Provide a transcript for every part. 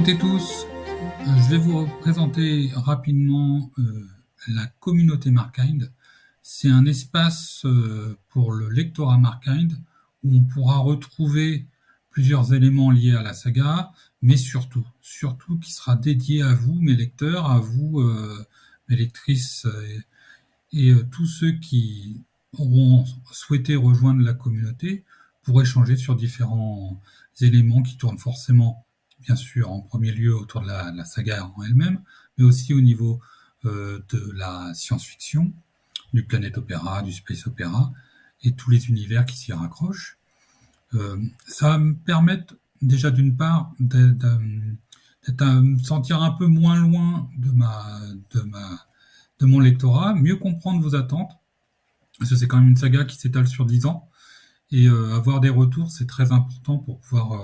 Toutes et tous, je vais vous présenter rapidement la communauté Markind. C'est un espace pour le lectorat Markind où on pourra retrouver plusieurs éléments liés à la saga, mais surtout qui sera dédié à vous, mes lecteurs, à vous, mes lectrices, et tous ceux qui auront souhaité rejoindre la communauté pour échanger sur différents éléments qui tournent forcément, bien sûr, en premier lieu autour de la saga en elle-même, mais aussi au niveau de la science-fiction, du planet opéra, du space opéra, et tous les univers qui s'y raccrochent. Ça va me permettre déjà d'une part à me sentir un peu moins loin de mon lectorat, mieux comprendre vos attentes, parce que c'est quand même une saga qui s'étale sur 10 ans, et avoir des retours, c'est très important pour pouvoir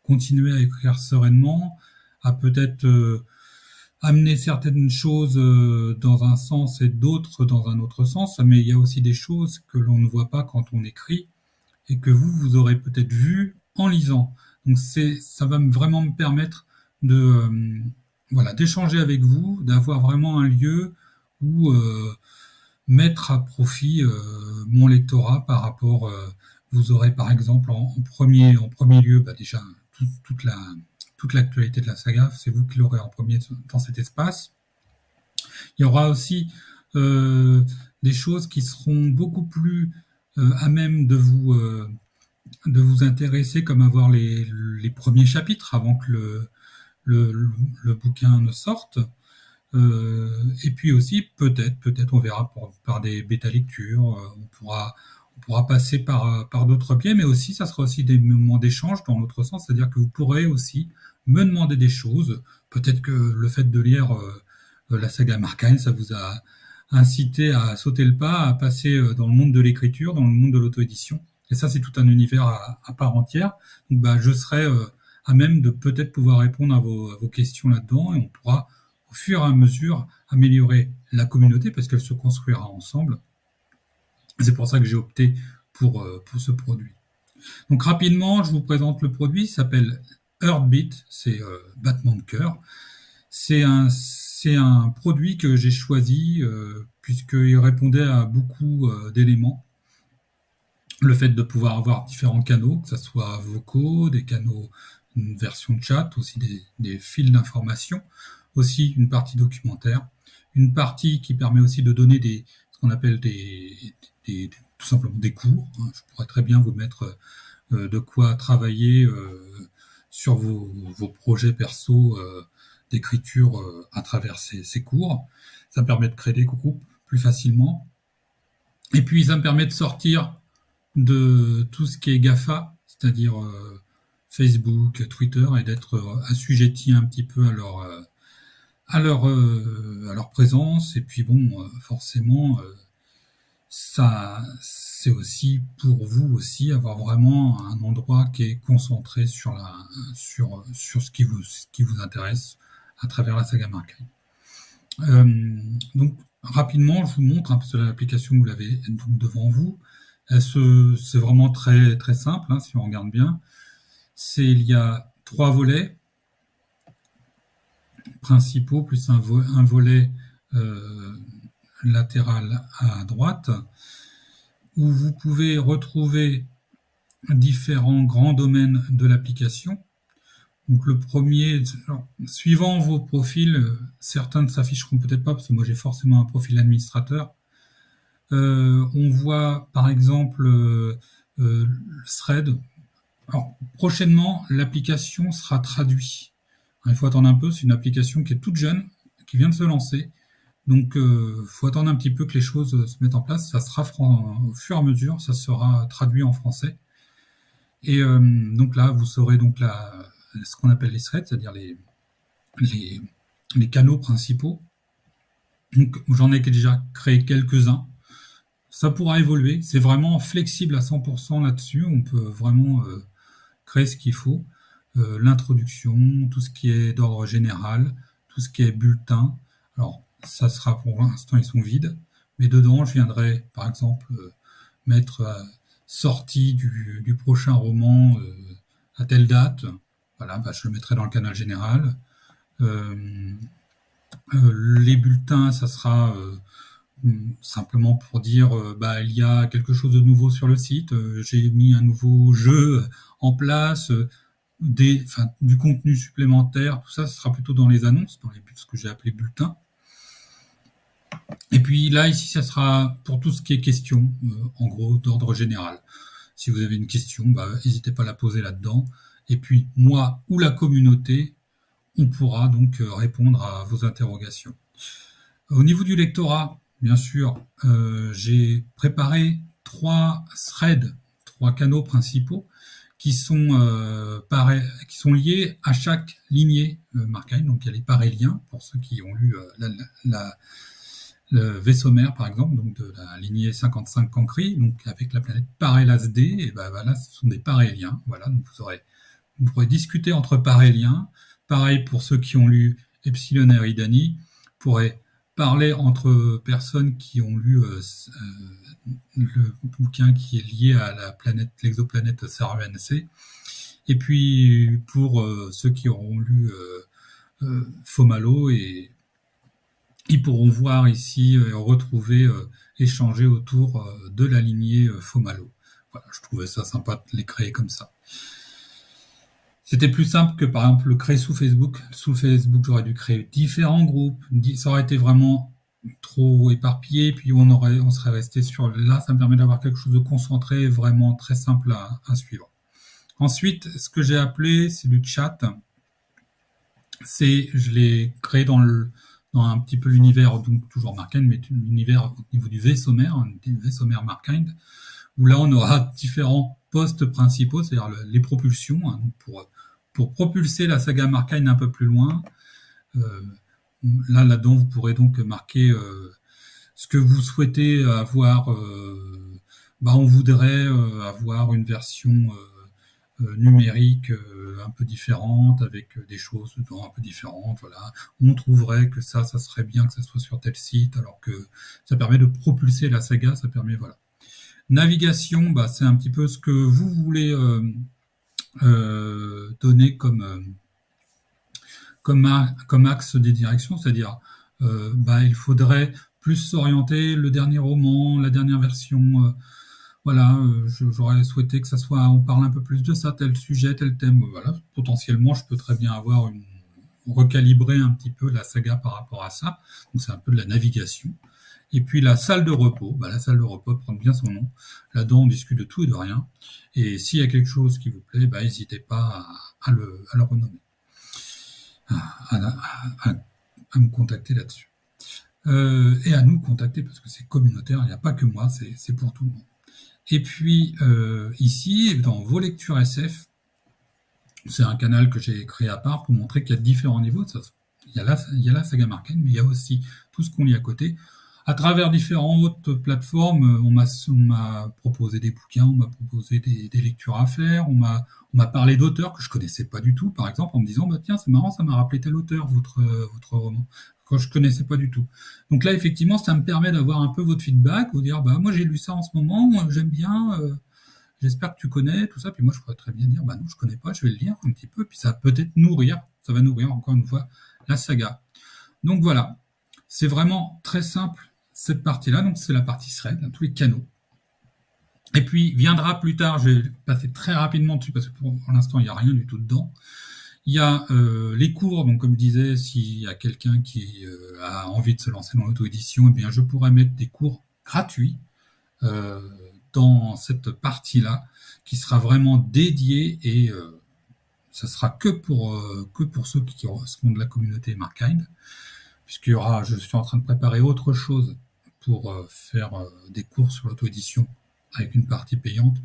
continuer à écrire sereinement, à peut-être amener certaines choses dans un sens et d'autres dans un autre sens, mais il y a aussi des choses que l'on ne voit pas quand on écrit, et que vous aurez peut-être vu en lisant. Donc ça va vraiment me permettre d'échanger avec vous, d'avoir vraiment un lieu où mettre à profit mon lectorat par rapport. Vous aurez par exemple en premier lieu déjà toute l'actualité de la saga. C'est vous qui l'aurez en premier dans cet espace. Il y aura aussi des choses qui seront beaucoup plus à même de vous intéresser, comme avoir les premiers chapitres avant que le bouquin ne sorte. Et puis aussi, peut-être on verra par des bêta-lectures, on pourra passer par d'autres biais, mais aussi, ça sera aussi des moments d'échange dans l'autre sens, c'est-à-dire que vous pourrez aussi me demander des choses. Peut-être que le fait de lire la saga Markind, ça vous a incité à sauter le pas, à passer dans le monde de l'écriture, dans le monde de l'auto-édition. Et ça, c'est tout un univers à part entière. Donc, je serai à même de peut-être pouvoir répondre à vos questions là-dedans, et on pourra au fur et à mesure améliorer la communauté parce qu'elle se construira ensemble. C'est pour ça que j'ai opté pour ce produit. Donc rapidement, je vous présente le produit. Il s'appelle Heartbeat, c'est battement de cœur. C'est un produit que j'ai choisi puisqu'il répondait à beaucoup d'éléments. Le fait de pouvoir avoir différents canaux, que ce soit vocaux, des canaux, une version de chat, aussi des fils d'information, aussi une partie documentaire, une partie qui permet aussi de donner ce qu'on appelle tout simplement des cours. Je pourrais très bien vous mettre de quoi travailler sur vos projets perso d'écriture à travers ces cours. Ça me permet de créer des groupes plus facilement. Et puis ça me permet de sortir de tout ce qui est GAFA, c'est-à-dire Facebook, Twitter, et d'être assujetti un petit peu à leur présence. Et puis forcément, ça, c'est aussi pour vous aussi avoir vraiment un endroit qui est concentré sur ce qui vous intéresse à travers la saga Markind. Donc rapidement, je vous montre un peu l'application, vous l'avez donc devant vous. C'est vraiment très très simple, si on regarde bien. Il y a 3 volets principaux plus un volet latéral à droite où vous pouvez retrouver différents grands domaines de l'application. Donc le premier, suivant vos profils, certains ne s'afficheront peut-être pas parce que moi j'ai forcément un profil administrateur. On voit par exemple Thread. Alors, prochainement, l'application sera traduite. Il faut attendre un peu, c'est une application qui est toute jeune, qui vient de se lancer. Donc, faut attendre un petit peu que les choses se mettent en place. Ça sera au fur et à mesure, ça sera traduit en français. Et donc là, vous saurez donc ce qu'on appelle les threads, c'est-à-dire les canaux principaux. Donc, j'en ai déjà créé quelques-uns. Ça pourra évoluer. C'est vraiment flexible à 100% là-dessus. On peut vraiment créer ce qu'il faut. L'introduction, tout ce qui est d'ordre général, tout ce qui est bulletin. Alors, ça sera pour l'instant, ils sont vides. Mais dedans, je viendrai, par exemple, mettre sortie du prochain roman à telle date. Voilà, bah, je le mettrai dans le canal général. Euh, les bulletins, ça sera simplement pour dire bah, il y a quelque chose de nouveau sur le site, j'ai mis un nouveau jeu en place, du contenu supplémentaire, tout ça, ce sera plutôt dans les annonces, dans ce que j'ai appelé bulletins. Et puis là, ici, ça sera pour tout ce qui est question, en gros, d'ordre général. Si vous avez une question, bah, n'hésitez pas à la poser là-dedans. Et puis, moi ou la communauté, on pourra donc répondre à vos interrogations. Au niveau du lectorat, bien sûr, j'ai préparé 3 threads, 3 canaux principaux qui sont liés à chaque lignée Markheim. Donc il y a les paréliens, pour ceux qui ont lu le vaisseau mère, par exemple, donc de la lignée 55 Cancri, donc avec la planète Parélas D, et ben voilà, ce sont des paréliens. Voilà, donc vous pourrez discuter entre paréliens. Pareil pour ceux qui ont lu Epsilon Eridani, pourraient parler entre personnes qui ont lu le bouquin qui est lié à l'exoplanète Saruman-C. Et puis pour ceux qui auront lu Fomalo, et ils pourront voir ici retrouver, échanger autour de la lignée Fomalo. Voilà, je trouvais ça sympa de les créer comme ça. C'était plus simple que, par exemple, le créer sous Facebook. Sous Facebook, j'aurais dû créer différents groupes. Ça aurait été vraiment trop éparpillé, puis on serait resté sur... Là, ça me permet d'avoir quelque chose de concentré, vraiment très simple à suivre. Ensuite, ce que j'ai appelé, c'est du chat. Je l'ai créé dans un petit peu l'univers, donc toujours Markheim, mais l'univers au niveau du vaisseau mère Markheim, où là, on aura différents postes principaux, c'est-à-dire les propulsions, hein, pour propulser la saga Markheim un peu plus loin. Là-dedans, vous pourrez donc marquer ce que vous souhaitez avoir. On voudrait avoir une version numérique un peu différente, avec des choses dedans un peu différentes. Voilà. On trouverait que ça serait bien que ça soit sur tel site, alors que ça permet de propulser la saga, ça permet, voilà. Navigation, c'est un petit peu ce que vous voulez donner comme axe des directions, c'est-à-dire il faudrait plus s'orienter, le dernier roman, la dernière version, j'aurais souhaité que ça soit, on parle un peu plus de ça, tel sujet, tel thème, voilà, potentiellement je peux très bien recalibrer un petit peu la saga par rapport à ça, donc c'est un peu de la navigation. Et puis la salle de repos, la salle de repos prend bien son nom. Là-dedans, on discute de tout et de rien. Et s'il y a quelque chose qui vous plaît, n'hésitez pas à le renommer, à me contacter là-dessus. Et à nous contacter, parce que c'est communautaire, il n'y a pas que moi, c'est pour tout le monde. Et puis ici, dans vos lectures SF, c'est un canal que j'ai créé à part pour montrer qu'il y a différents niveaux. Il y a la saga Markheim, mais il y a aussi tout ce qu'on lit à côté. À travers différentes plateformes, on m'a proposé des bouquins, on m'a proposé des lectures à faire, on m'a parlé d'auteurs que je connaissais pas du tout, par exemple, en me disant tiens, c'est marrant, ça m'a rappelé tel auteur, votre roman, quand je connaissais pas du tout. Donc là, effectivement, ça me permet d'avoir un peu votre feedback, vous dire moi j'ai lu ça en ce moment, j'aime bien, j'espère que tu connais, tout ça, puis moi je pourrais très bien dire non, je connais pas, je vais le lire un petit peu, puis ça va peut-être ça va nourrir encore une fois la saga. Donc voilà, c'est vraiment très simple cette partie-là, donc c'est la partie thread, tous les canaux. Et puis viendra plus tard, je vais passer très rapidement dessus parce que pour l'instant il n'y a rien du tout dedans. Il y a les cours, donc comme je disais, s'il y a quelqu'un qui a envie de se lancer dans l'auto-édition, eh bien je pourrais mettre des cours gratuits dans cette partie-là, qui sera vraiment dédiée, et ça sera que pour ceux qui seront de la communauté Markheim, puisqu'il y aura, je suis en train de préparer autre chose pour faire des cours sur l'auto-édition avec une partie payante,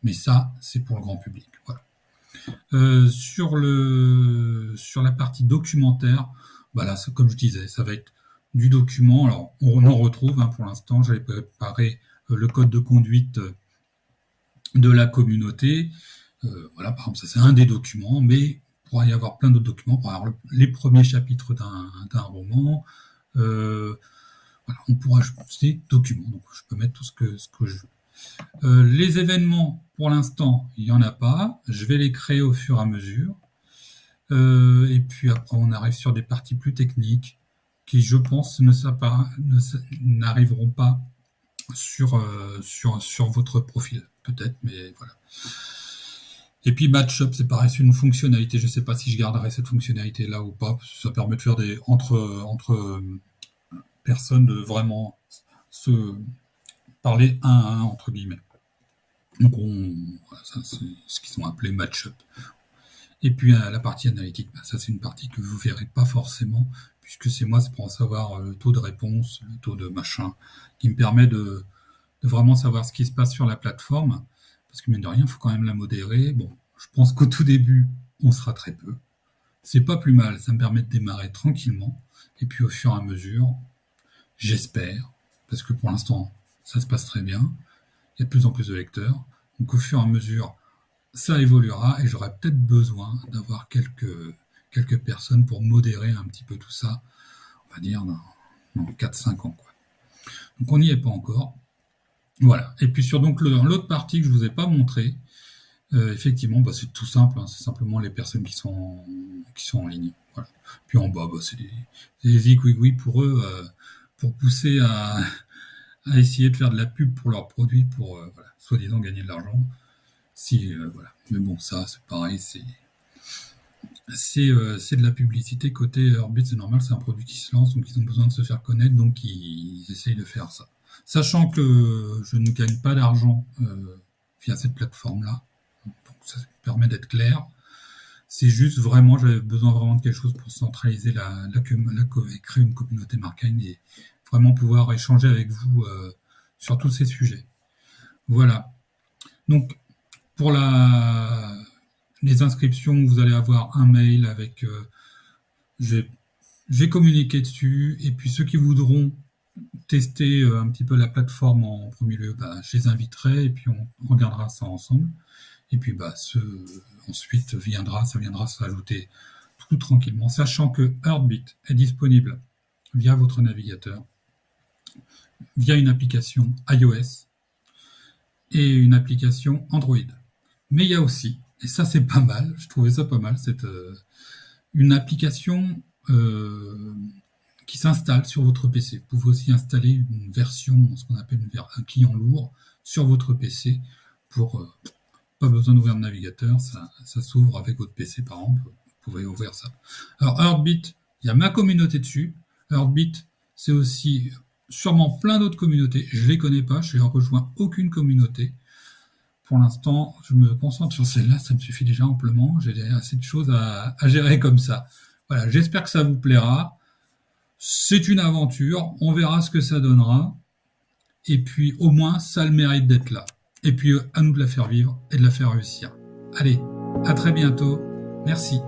mais ça, c'est pour le grand public. Voilà. Sur la partie documentaire, là, comme je disais, ça va être du document. Alors, on en retrouve, pour l'instant, j'avais préparé le code de conduite de la communauté. Par exemple, ça c'est un des documents, mais il pourra y avoir plein d'autres documents, pour avoir les premiers chapitres d'un roman. On pourra ajouter documents, donc je peux mettre tout ce que je veux. Les événements, pour l'instant, il n'y en a pas. Je vais les créer au fur et à mesure. Et puis après, on arrive sur des parties plus techniques qui, je pense, n'arriveront pas sur votre profil, peut-être, mais voilà. Et puis Matchup, c'est pareil, c'est une fonctionnalité. Je ne sais pas si je garderai cette fonctionnalité là ou pas. Ça permet de faire des entre personnes de vraiment se parler un à un entre guillemets. Donc voilà, ça, c'est ce qu'ils ont appelé Matchup. Et puis la partie analytique, ça c'est une partie que vous verrez pas forcément, puisque c'est pour savoir le taux de réponse, le taux de machin, qui me permet de vraiment savoir ce qui se passe sur la plateforme, parce que mine de rien, il faut quand même la modérer. Bon, je pense qu'au tout début, on sera très peu. C'est pas plus mal, ça me permet de démarrer tranquillement, et puis au fur et à mesure, j'espère, parce que pour l'instant, ça se passe très bien, il y a de plus en plus de lecteurs, donc au fur et à mesure, ça évoluera, et j'aurai peut-être besoin d'avoir quelques personnes pour modérer un petit peu tout ça, on va dire dans 4-5 ans, quoi. Donc on n'y est pas encore. Voilà. Et puis sur donc l'autre partie que je vous ai pas montré, effectivement, c'est tout simple, hein, c'est simplement les personnes qui sont en ligne. Voilà. Puis en bas, c'est des zigouigouis pour eux, pour pousser à essayer de faire de la pub pour leurs produits, pour voilà, soi-disant gagner de l'argent. Si voilà. Mais bon, ça c'est pareil, c'est de la publicité côté Heartbeat, c'est normal, c'est un produit qui se lance, donc ils ont besoin de se faire connaître, donc ils essayent de faire ça. Sachant que je ne gagne pas d'argent via cette plateforme-là, donc ça permet d'être clair. C'est juste vraiment, j'avais besoin vraiment de quelque chose pour centraliser et créer une communauté Markine et vraiment pouvoir échanger avec vous sur tous ces sujets. Voilà. Donc, pour les inscriptions, vous allez avoir un mail avec... j'ai communiqué dessus, et puis ceux qui voudront tester un petit peu la plateforme en premier lieu, je les inviterai, et puis on regardera ça ensemble. Et puis ensuite ça viendra s'ajouter tout tranquillement, sachant que Heartbeat est disponible via votre navigateur, via une application iOS et une application Android. Mais il y a aussi, et ça c'est pas mal, je trouvais ça pas mal, c'est une application qui s'installe sur votre PC. Vous pouvez aussi installer une version, ce qu'on appelle un client lourd, sur votre PC pour pas besoin d'ouvrir le navigateur, ça s'ouvre avec votre PC par exemple, vous pouvez ouvrir ça. Alors Heartbeat, il y a ma communauté dessus. Heartbeat, c'est aussi sûrement plein d'autres communautés, je les connais pas, je n'ai rejoint aucune communauté. Pour l'instant, je me concentre sur celle-là, ça me suffit déjà amplement, j'ai assez de choses à gérer comme ça. Voilà, j'espère que ça vous plaira. C'est une aventure, on verra ce que ça donnera. Et puis au moins, ça a le mérite d'être là. Et puis à nous de la faire vivre et de la faire réussir. Allez, à très bientôt. Merci.